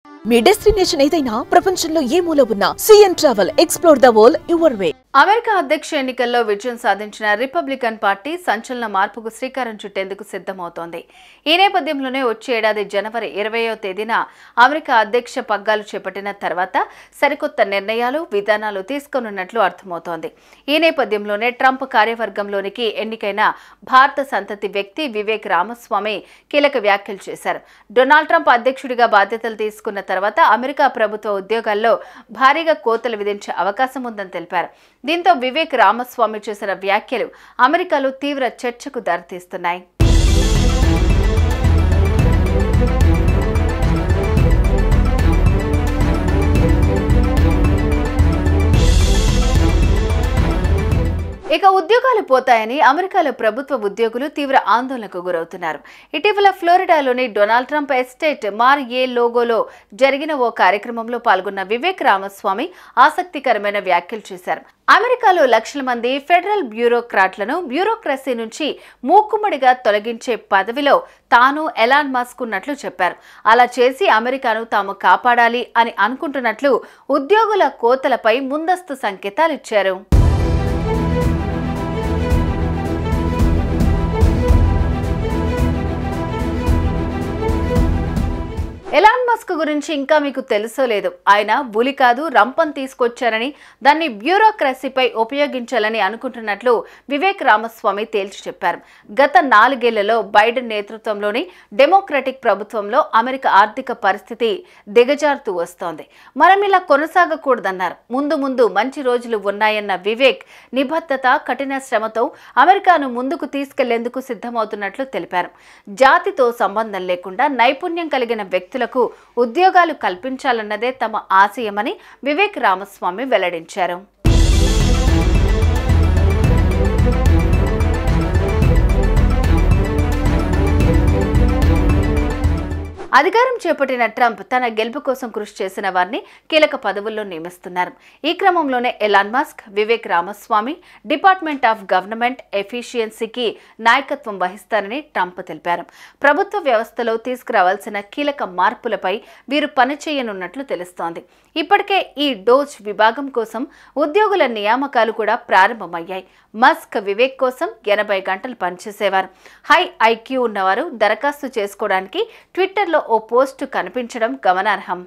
మీ destination ఏదైనా ప్రపంచంలో ఏ మూల ఉన్నా CN travel explore the world your way. America అధ్యక్ష ఎన్నికల్లో విజయం సాధించిన రిపబ్లికన్ పార్టీ సంచలన మార్పుకు శ్రీకారం చుట్టేందుకు సిద్ధమవుతోంది. ఈ నేపథ్యంలోనే వచ్చే ఏడాది జనవరి 20వ తేదీన అమెరికా అధ్యక్ష పగ్గాలు చేపట్టిన తర్వాత సరికొత్త నిర్ణయాలు, విధానాలు తీసుకోనున్నట్లు అర్థమవుతోంది. ఈ నేపథ్యంలోనే ట్రంప్ కార్యవర్గంలోనికి ఎన్నికైన భారత సంతతి వ్యక్తి వివేక్ రామస్వామి కీలక వ్యాఖ్యలు చేశారు. డొనాల్డ్ ట్రంప్ అధ్యక్షుడిగా బాధ్యతలు తీసుకున్న తర్వాత అమెరికా ప్రభుత్వ ఉద్యోగాల్లో భారీగా కోతలు విధించే అవకాశం ఉందని తెలిపారు. దీంతో వివేక్ రామస్వామి చేసిన వ్యాఖ్యలు అమెరికాలో తీవ్ర చర్చకు దారితీస్తున్నాయి. ఇక ఉద్యోగాలు పోతాయని అమెరికాలో ప్రభుత్వ ఉద్యోగులు తీవ్ర ఆందోళనకు గురవుతున్నారు. ఇటీవల ఫ్లోరిడాలోని డొనాల్డ్ ట్రంప్ ఎస్టేట్ మార్ ఏ లోగోలో జరిగిన ఓ కార్యక్రమంలో పాల్గొన్న వివేక్ రామస్వామి ఆసక్తికరమైన వ్యాఖ్యలు చేశారు. అమెరికాలో లక్షల మంది ఫెడరల్ బ్యూరోక్రాట్లను బ్యూరోక్రసీ నుంచి మూకుమ్మడిగా తొలగించే పదవిలో తాను ఎలాన్ మస్క్ ఉన్నట్లు చెప్పారు. అలా చేసి అమెరికాను తాము కాపాడాలి అని అనుకుంటున్నట్లు ఉద్యోగుల కోతలపై ముందస్తు సంకేతాలు ఇచ్చారు. ఎలాన్ మస్క్ గురించి ఇంకా మీకు తెలుసో లేదు, ఆయన బులి కాదు, రంపం తీసుకొచ్చారని దాన్ని బ్యూరోక్రసీపై ఉపయోగించాలని అనుకుంటున్నట్లు వివేక్ రామస్వామి తేల్చి చెప్పారు. గత 4 ఏళ్లలో బైడెన్ నేతృత్వంలోని డెమోక్రటిక్ ప్రభుత్వంలో అమెరికా ఆర్థిక పరిస్థితి దిగజారుతూ వస్తోంది. మనం ఇలా కొనసాగకూడదన్నారు. ముందు మంచి రోజులు ఉన్నాయన్న వివేక్ నిబద్ధత, కఠిన శ్రమతో అమెరికాను ముందుకు తీసుకెళ్లేందుకు సిద్ధమవుతున్నట్లు తెలిపారు. జాతితో సంబంధం లేకుండా నైపుణ్యం కలిగిన వ్యక్తులు ఉద్యోగాలు కల్పించాలన్నదే తమ ఆశయమని వివేక్ రామస్వామి వెల్లడించారు. అధికారం చేపట్టిన ట్రంప్ తన గెలుపు కోసం కృషి చేసిన వారిని కీలక పదవుల్లో నియమిస్తున్నారు. ఈ క్రమంలోనే Elon Musk, Vivek Ramaswamy department of government ఎఫిషియన్సీకి నాయకత్వం వహిస్తారని ట్రంప్ తెలిపారు. ప్రభుత్వ వ్యవస్థలో తీసుకురావాల్సిన కీలక మార్పులపై వీరు పనిచేయనున్నట్లు తెలుస్తోంది. ఇప్పటికే ఈ డోజ్ విభాగం కోసం ఉద్యోగుల నియామకాలు కూడా ప్రారంభమయ్యాయి. మస్క్, వివేక్ కోసం 80 గంటలు పనిచేసేవారు. హై ఐక్యూ ఉన్నవారు దరఖాస్తు చేసుకోవడానికి ట్విట్టర్లో ఓ పోస్టు కనిపించడం గమనార్హం.